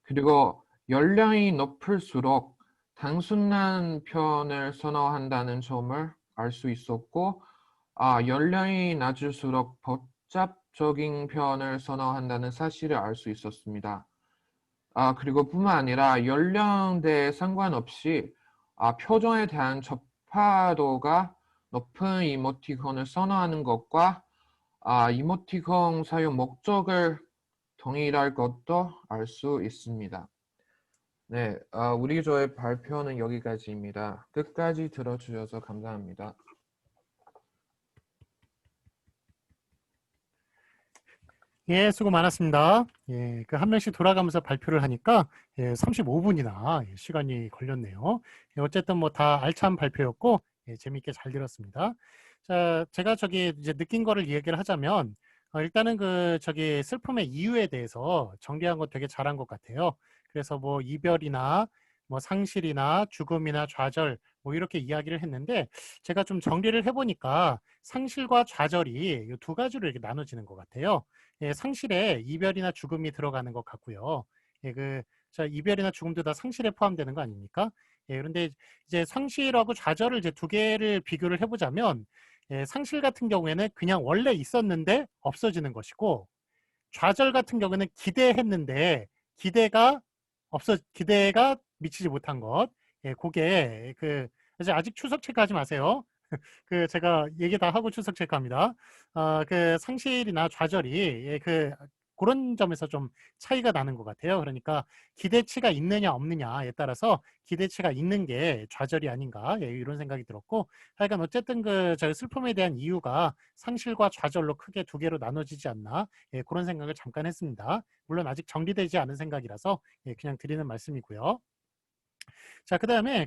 그리고 연령이 높을수록 단순한 표현을 선호한다는 점을 알 수 있었고 연령이 낮을수록 복잡적인 표현을 선호한다는 사실을 알 수 있었습니다. 그리고 뿐만 아니라 연령대에 상관없이 표정에 대한 접하도가 높은 이모티콘을 선호하는 것과 이모티콘 사용 목적을 동일할 것도 알 수 있습니다. 네, 우리 조의 발표는 여기까지입니다. 끝까지 들어주셔서 감사합니다. 예, 수고 많았습니다. 예, 그 한 명씩 돌아가면서 발표를 하니까 35분이나 시간이 걸렸네요. 어쨌든 뭐 다 알찬 발표였고 재미있게 잘 들었습니다. 자, 제가 이제 느낀 거를 얘기를 하자면 일단은 슬픔의 이유에 대해서 정리한 거 되게 잘한 것 같아요. 그래서 뭐 이별이나 뭐 상실이나 죽음이나 좌절 뭐 이렇게 이야기를 했는데 제가 좀 정리를 해보니까 상실과 좌절이 이 두 가지로 이렇게 나눠지는 것 같아요. 예, 상실에 이별이나 죽음이 들어가는 것 같고요. 예, 이별이나 죽음도 다 상실에 포함되는 거 아닙니까? 예, 그런데 이제 상실하고 좌절을 이제 두 개를 비교를 해보자면 예, 상실 같은 경우에는 그냥 원래 있었는데 없어지는 것이고 좌절 같은 경우는 기대했는데 기대가 미치지 못한 것. 예, 그게 아직 추석 체크하지 마세요. 제가 얘기 다 하고 추석 체크합니다. 상실이나 좌절이 예, 그런 점에서 좀 차이가 나는 것 같아요. 그러니까 기대치가 있느냐 없느냐에 따라서 기대치가 있는 게 좌절이 아닌가 예, 이런 생각이 들었고 하여간 어쨌든 저희 슬픔에 대한 이유가 상실과 좌절로 크게 두 개로 나눠지지 않나 예, 그런 생각을 잠깐 했습니다. 물론 아직 정리되지 않은 생각이라서 예, 그냥 드리는 말씀이고요. 자, 그다음에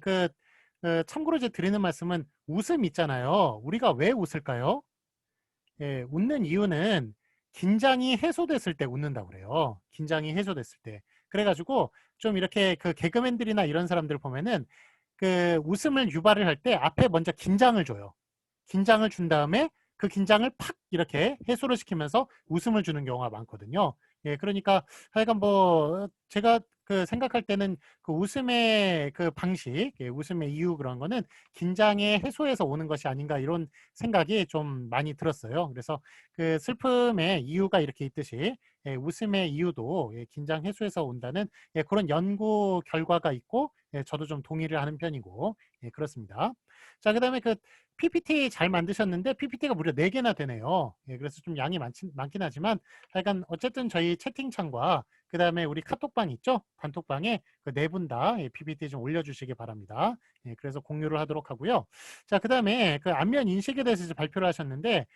참고로 이제 드리는 말씀은 웃음 있잖아요. 우리가 왜 웃을까요? 예, 웃는 이유는 긴장이 해소됐을 때 웃는다고 그래요. 긴장이 해소됐을 때. 그래가지고 좀 이렇게 개그맨들이나 이런 사람들 보면은 웃음을 유발을 할 때 앞에 먼저 긴장을 줘요. 긴장을 준 다음에 그 긴장을 팍 이렇게 해소를 시키면서 웃음을 주는 경우가 많거든요. 예, 그러니까 하여간 뭐 제가 생각할 때는 웃음의 방식, 예, 웃음의 이유 그런 거는 긴장의 해소에서 오는 것이 아닌가 이런 생각이 좀 많이 들었어요. 그래서 슬픔의 이유가 이렇게 있듯이 예, 웃음의 이유도 예, 긴장 해소에서 온다는 예, 그런 연구 결과가 있고 예, 저도 좀 동의를 하는 편이고 예, 그렇습니다. 자, 그다음에 PPT 잘 만드셨는데 PPT가 무려 4개나 되네요. 예, 그래서 좀 양이 많긴 하지만 하여간 어쨌든 저희 채팅창과 그 다음에 우리 카톡방 있죠? 단톡방에 네 분 다 PPT 좀 올려주시기 바랍니다. 예, 그래서 공유를 하도록 하고요. 자, 그 다음에 안면 인식에 대해서 이제 발표를 하셨는데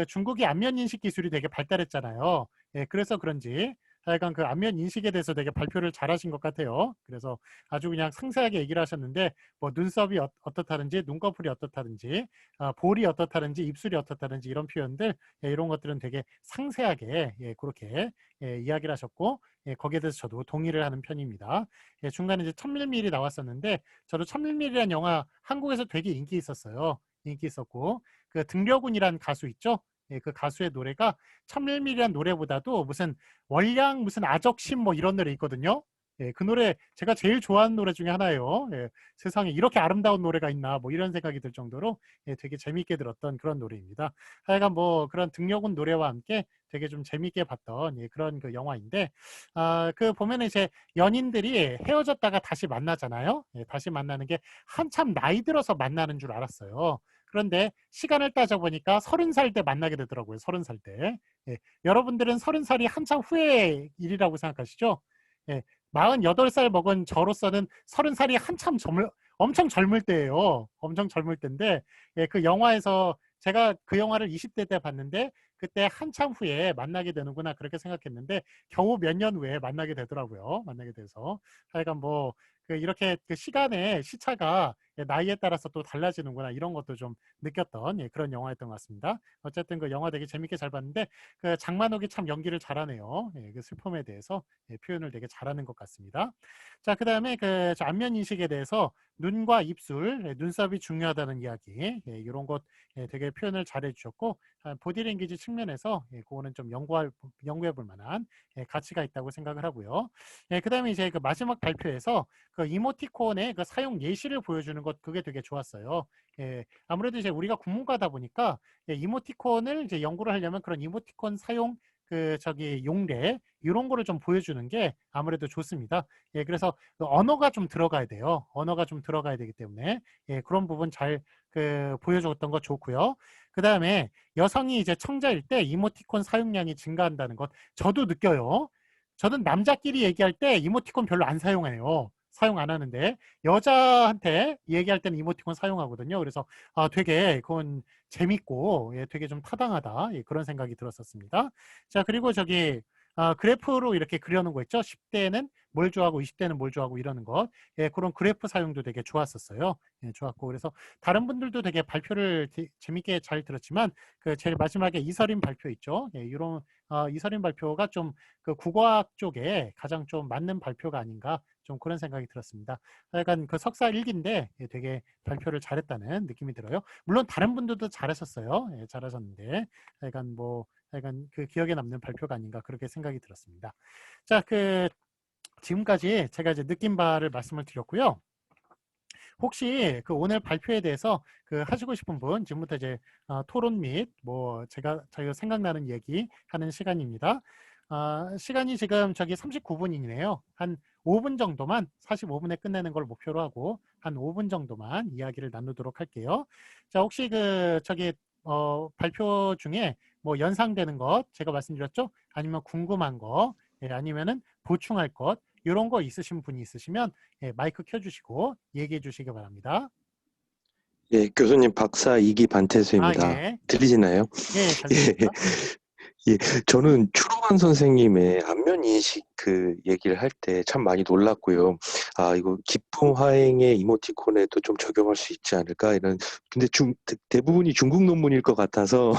중국이 안면 인식 기술이 되게 발달했잖아요. 예, 그래서 그런지 하여간 안면 인식에 대해서 되게 발표를 잘하신 것 같아요. 그래서 아주 그냥 상세하게 얘기를 하셨는데 뭐 눈썹이 어떻다든지 눈꺼풀이 어떻다든지 볼이 어떻다든지 입술이 어떻다든지 이런 표현들 예, 이런 것들은 되게 상세하게 예, 그렇게 예, 이야기를 하셨고 예, 거기에 대해서 저도 동의를 하는 편입니다. 예, 중간에 이제 1000mm 나왔었는데 저도 1000mm라는 영화 한국에서 되게 인기 있었어요. 인기 있었고 등려군이라는 가수 있죠? 예, 그 가수의 노래가 1000mm라는 노래보다도 무슨 월량 무슨 아적심 뭐 이런 노래 있거든요. 예, 그 노래 제가 제일 좋아하는 노래 중에 하나예요. 예, 세상에 이렇게 아름다운 노래가 있나 뭐 이런 생각이 들 정도로 예, 되게 재미있게 들었던 그런 노래입니다. 하여간 뭐 그런 등려군 노래와 함께 되게 좀 재미있게 봤던 예, 그런 영화인데 보면은 이제 연인들이 헤어졌다가 다시 만나잖아요. 예, 다시 만나는 게 한참 나이 들어서 만나는 줄 알았어요. 그런데 시간을 따져보니까 30살 때 만나게 되더라고요. 30살 때. 예, 여러분들은 30살이 한참 후의 일이라고 생각하시죠? 예, 48살 먹은 저로서는 30살이 엄청 젊을 때예요. 엄청 젊을 때인데 예, 그 영화에서 제가 그 영화를 20대 때 봤는데 그때 한참 후에 만나게 되는구나 그렇게 생각했는데 겨우 몇 년 후에 만나게 되더라고요. 만나게 돼서 하여간 뭐 이렇게 시간의 시차가 나이에 따라서 또 달라지는구나 이런 것도 좀 느꼈던 예, 그런 영화였던 것 같습니다. 어쨌든 영화 되게 재밌게 잘 봤는데 장만옥이 참 연기를 잘하네요. 예, 슬픔에 대해서 예, 표현을 되게 잘하는 것 같습니다. 자, 그다음에 안면 인식에 대해서 눈과 입술, 예, 눈썹이 중요하다는 이야기 예, 이런 것 예, 되게 표현을 잘해 주셨고 보디랭귀지 측면에서 예, 그거는 좀 연구해 볼 만한 예, 가치가 있다고 생각을 하고요. 예, 그다음에 이제 마지막 발표에서 이모티콘의 사용 예시를 보여주는 것 그게 되게 좋았어요. 예, 아무래도 이제 우리가 국문과다 보니까 예, 이모티콘을 이제 연구를 하려면 그런 이모티콘 사용 용례 이런 거를 좀 보여주는 게 아무래도 좋습니다. 예, 그래서 언어가 좀 들어가야 돼요. 언어가 좀 들어가야 되기 때문에 예, 그런 부분 잘 보여줬던 거 좋고요. 그 다음에 여성이 이제 청자일 때 이모티콘 사용량이 증가한다는 것 저도 느껴요. 저는 남자끼리 얘기할 때 이모티콘 별로 안 사용해요. 사용 안 하는데 여자한테 얘기할 때는 이모티콘 사용하거든요. 그래서 되게 그건 재밌고 예, 되게 좀 타당하다 예, 그런 생각이 들었었습니다. 자, 그리고 그래프로 이렇게 그려놓은 거 있죠. 10대는 뭘 좋아하고 20대는 뭘 좋아하고 이러는 것. 예, 그런 그래프 사용도 되게 좋았었어요. 예, 좋았고 그래서 다른 분들도 되게 발표를 재밌게 잘 들었지만 그 제일 마지막에 이설인 발표 있죠. 예, 이런 이설인 발표가 좀 그 국어학 쪽에 가장 좀 맞는 발표가 아닌가 좀 그런 생각이 들었습니다. 약간 그 석사 1기인데 예, 되게 발표를 잘했다는 느낌이 들어요. 물론 다른 분들도 잘하셨어요. 예, 잘하셨는데 약간 그 기억에 남는 발표가 아닌가 그렇게 생각이 들었습니다. 자, 지금까지 제가 이제 느낀 바를 말씀을 드렸고요. 혹시 그 오늘 발표에 대해서 그 하시고 싶은 분 지금부터 이제 토론 및 저희가 생각나는 얘기 하는 시간입니다. 시간이 지금 저기 39분이네요. 한 5분 정도만 45분에 끝내는 걸 목표로 하고 한 5분 정도만 이야기를 나누도록 할게요. 자, 혹시 발표 중에 연상되는 것 제가 말씀드렸죠? 아니면 궁금한 거, 아니면은 보충할 것 이런 거 있으신 분이 있으시면 마이크 켜주시고 얘기해 주시기 바랍니다. 예, 교수님 박사 2기 반태수입니다. 예. 들리시나요? 예, 잘 들립니다. 예, 저는 추로관 선생님의 안면 인식 그 얘기를 할 때 참 많이 놀랐고요. 이거 기품 화행의 이모티콘에도 좀 적용할 수 있지 않을까 이런. 근데 대부분이 중국 논문일 것 같아서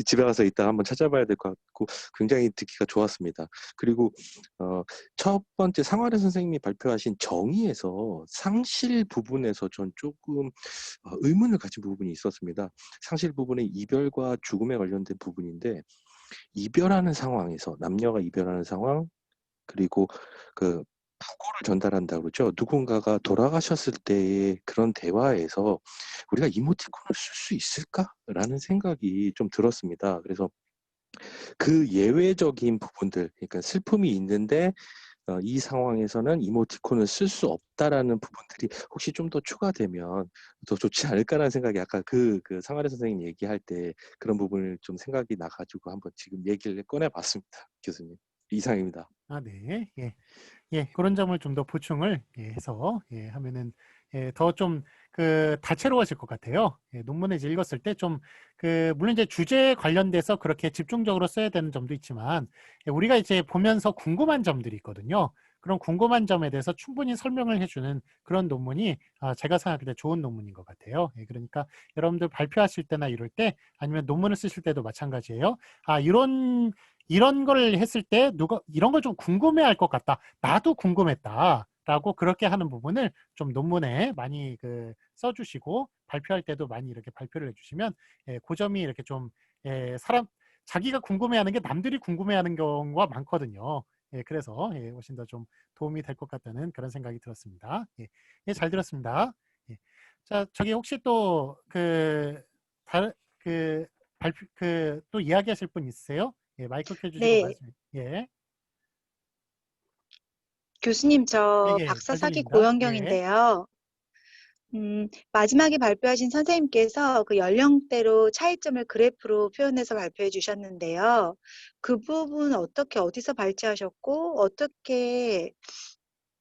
집에 가서 이따 한번 찾아봐야 될 것 같고 굉장히 듣기가 좋았습니다. 그리고 첫 번째 상화래 선생님이 발표하신 정의에서 상실 부분에서 전 조금 의문을 가진 부분이 있었습니다. 상실 부분은 이별과 죽음에 관련된 부분인데 이별하는 상황에서 남녀가 이별하는 상황 그리고 그 부고를 전달한다고 그러죠. 누군가가 돌아가셨을 때의 그런 대화에서 우리가 이모티콘을 쓸 수 있을까라는 생각이 좀 들었습니다. 그래서 그 예외적인 부분들, 그러니까 슬픔이 있는데 이 상황에서는 이모티콘을 쓸 수 없다라는 부분들이 혹시 좀 더 추가되면 더 좋지 않을까라는 생각이 아까 그 상아래 선생님 얘기할 때 그런 부분을 좀 생각이 나가지고 한번 지금 얘기를 꺼내봤습니다. 교수님. 이상입니다. 네. 예, 그런 점을 좀 더 보충을 해서 하면은 더 좀 다채로워질 것 같아요. 논문을 이제 읽었을 때 좀 물론 이제 주제에 관련돼서 그렇게 집중적으로 써야 되는 점도 있지만 우리가 이제 보면서 궁금한 점들이 있거든요. 그런 궁금한 점에 대해서 충분히 설명을 해주는 그런 논문이 제가 생각할 때 좋은 논문인 것 같아요. 그러니까 여러분들 발표하실 때나 이럴 때 아니면 논문을 쓰실 때도 마찬가지예요. 이런 걸 했을 때 누가 이런 걸 좀 궁금해할 것 같다. 나도 궁금했다라고 그렇게 하는 부분을 좀 논문에 많이 써주시고 발표할 때도 많이 이렇게 발표를 해주시면 그 점이 이렇게 좀 자기가 궁금해하는 게 남들이 궁금해하는 경우가 많거든요. 그래서 훨씬 더 좀 도움이 될 것 같다는 그런 생각이 들었습니다. 잘 들었습니다. 자, 저기 혹시 또 또 이야기하실 분 있으세요? 마이크 켜주시고 네. 말씀. 교수님, 저 잘 박사 사기 들립니다. 고현경인데요. 마지막에 발표하신 선생님께서 그 연령대로 차이점을 그래프로 표현해서 발표해 주셨는데요. 그 부분 어디서 발췌하셨고, 어떻게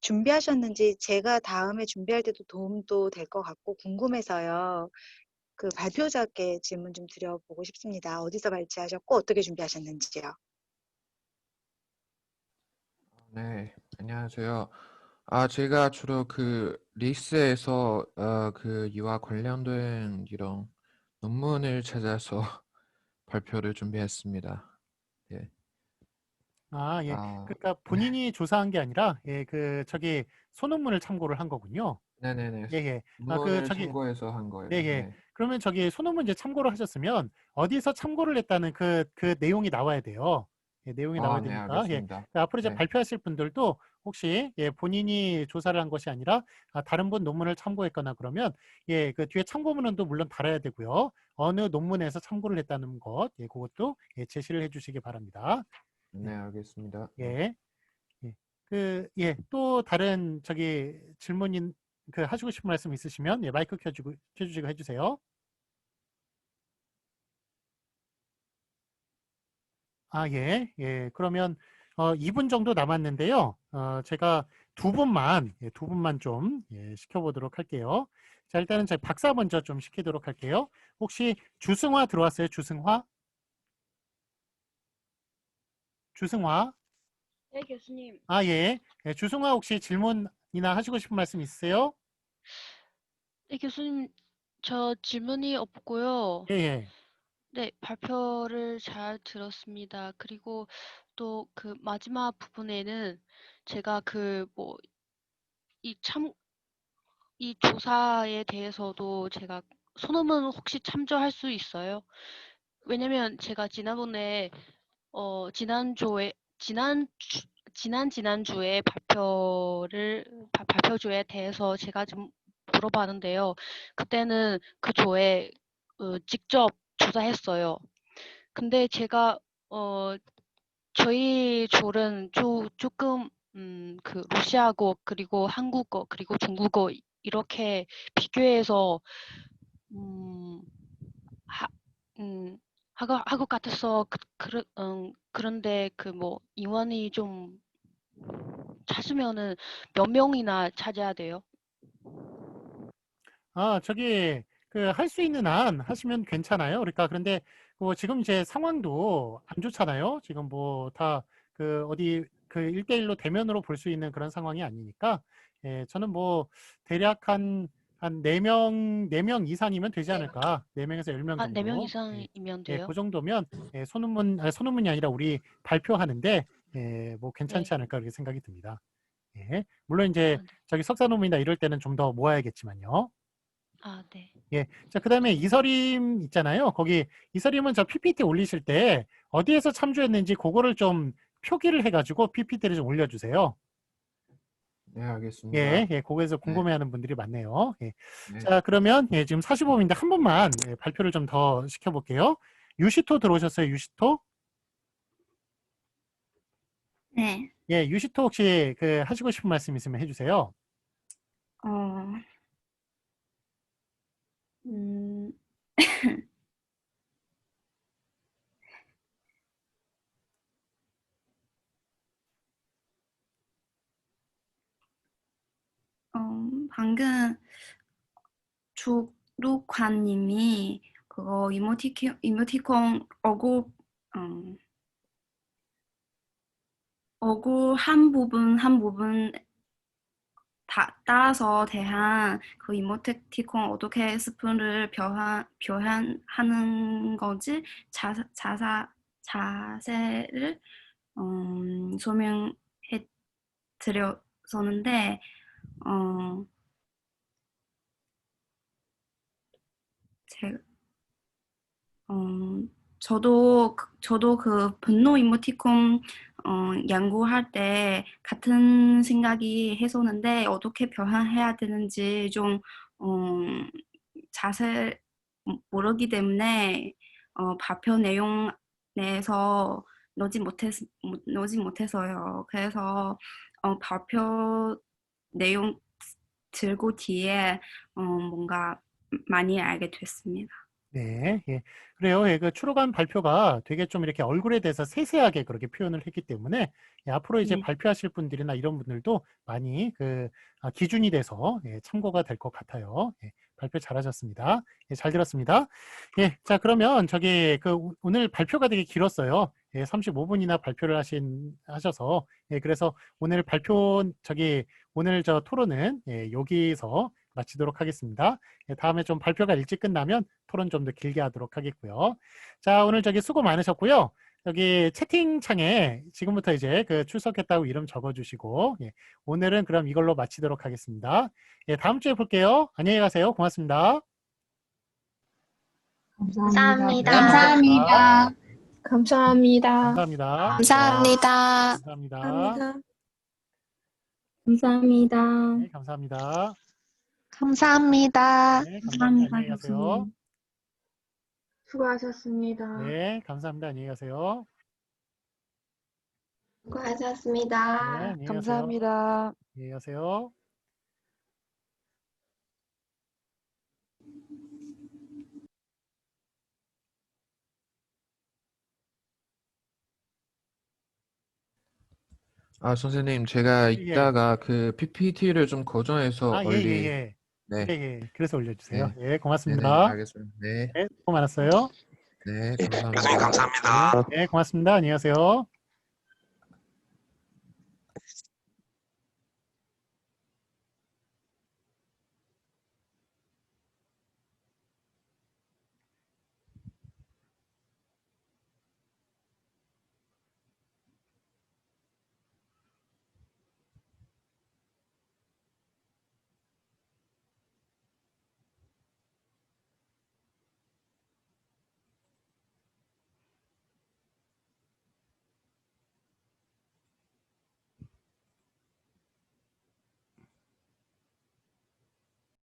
준비하셨는지 제가 다음에 준비할 때도 도움도 될 것 같고 궁금해서요. 그 발표자께 질문 좀 드려보고 싶습니다. 어디서 발췌하셨고, 어떻게 준비하셨는지요. 네, 안녕하세요. 제가 주로 리스에서 이와 관련된 이런 논문을 찾아서 발표를 준비했습니다. 예. 예. 아, 그러니까 본인이 조사한 게 아니라 저기 소논문을 참고를 한 거군요. 네네네. 예. 논문을 참고해서 한 거예요. 네. 그러면 저기 소논문 이제 참고를 하셨으면 어디서 참고를 했다는 그 내용이 나와야 돼요. 내용이 나와야 네, 되니까. 알겠습니다. 앞으로 이제 네. 발표하실 분들도 혹시 본인이 조사를 한 것이 아니라 다른 분 논문을 참고했거나 그러면 그 뒤에 참고문은 또 물론 달아야 되고요. 어느 논문에서 참고를 했다는 것, 그것도 제시를 해주시기 바랍니다. 네, 알겠습니다. 또 다른 저기 질문인 하시고 싶은 말씀 있으시면 마이크 켜주시고 해주세요. 그러면 2분 정도 남았는데요. 제가 두 분만 좀 시켜보도록 할게요. 자, 일단은 제 박사 먼저 좀 시키도록 할게요. 혹시 주승화 들어왔어요? 주승화? 네, 교수님. 아, 예. 예, 주승아 혹시 질문이나 하시고 싶은 말씀 있으세요? 네, 교수님. 저 질문이 없고요. 예, 예. 네, 발표를 잘 들었습니다. 그리고 또 그 마지막 부분에는 제가 이 조사에 대해서도 제가 소논문 혹시 참조할 수 있어요? 왜냐면 제가 지난번에 지난주에 발표주에 대해서 제가 좀 물어봤는데요. 그때는 그 조에 직접 조사했어요. 근데 제가 저희 조는 조금 그 러시아어 그리고 한국어 그리고 중국어 이렇게 비교해서 하, 할 것 같아서 그런데 인원이 좀 찾으면은 몇 명이나 찾아야 돼요? 아, 저기 할 수 있는 한 하시면 괜찮아요. 그러니까 그런데 지금 이제 상황도 안 좋잖아요. 지금 뭐 다 어디 1대1로 대면으로 볼 수 있는 그런 상황이 아니니까 예, 저는 뭐 대략 한 4명 이상이면 되지 않을까. 4명에서 10명 아, 4명 정도. 예, 이상이면 예, 돼요? 그 정도면 소논문이 아니라 우리 발표하는데 예, 뭐 괜찮지 네. 않을까 그렇게 생각이 듭니다. 예, 물론 이제 아, 저기 석사 논문이나 이럴 때는 좀 더 모아야겠지만요. 아, 네. 예. 자, 그다음에 이서림 있잖아요. 거기 이서림은 저 PPT 올리실 때 어디에서 참조했는지 그거를 좀 표기를 해가지고 PPT를 좀 올려주세요. 네, 알겠습니다. 예, 예, 그거에서 네. 궁금해하는 분들이 많네요. 예. 네. 자, 그러면 예, 지금 45분인데 한 번만 예, 발표를 좀 더 시켜볼게요. 유시토 들어오셨어요? 유시토? 네, 예, 유시토 혹시 하시고 싶은 말씀 있으면 해주세요. 어, 음, 방금 조룩관님이 그거 이모티콘 어구 한 부분 따라서 대한 그 이모티콘 어떻게 스푼을 표현하는 건지 자세를 설명해 드렸었는데, 제, 저도 그 분노 이모티콘 연구할 때 같은 생각이 했었는데 어떻게 표현해야 되는지 좀 자세히 모르기 때문에 발표 내용 내에서 넣지 못해서요. 그래서 발표 내용 들고 뒤에 뭔가 많이 알게 됐습니다. 네, 예. 그래요. 예, 추로간 발표가 되게 좀 이렇게 얼굴에 대해서 세세하게 그렇게 표현을 했기 때문에 예, 앞으로 이제 네. 발표하실 분들이나 이런 분들도 많이 기준이 돼서 예, 참고가 될 것 같아요. 예, 발표 잘하셨습니다. 예, 잘 들었습니다. 예, 자, 그러면 오늘 발표가 되게 길었어요. 예, 35분이나 발표를 하셔서 예, 그래서 오늘 오늘 저 토론은 예, 여기서 마치도록 하겠습니다. 예, 다음에 좀 발표가 일찍 끝나면 토론 좀 더 길게 하도록 하겠고요. 자, 오늘 수고 많으셨고요. 여기 채팅창에 지금부터 이제 출석했다고 이름 적어주시고 예, 오늘은 그럼 이걸로 마치도록 하겠습니다. 예, 다음 주에 볼게요. 안녕히 가세요. 고맙습니다. 감사합니다. 감사합니다. 감사합니다. 감사합니다. 감사합니다. 감사합니다. 감사합니다. 감사합니다. 네, 감사합니다. 감사합니다. 네, 감사합니다. 감사합니다, 안녕히 가세요. 교수님. 수고하셨습니다. 네, 감사합니다. 안녕히 가세요. 수고하셨습니다. 네, 안녕히 가세요. 감사합니다. 안녕히 가세요. 아, 선생님, 제가 예. 이따가 그 PPT를 좀 고정해서 아, 예, 예. 네, 예. 그래서 올려주세요. 네, 예, 네네, 고맙습니다. 알겠습니다. 네, 네, 수고 많았어요. 네, 예, 감사합니다. 교수님 감사합니다. 네, 고맙습니다. 안녕히 가세요.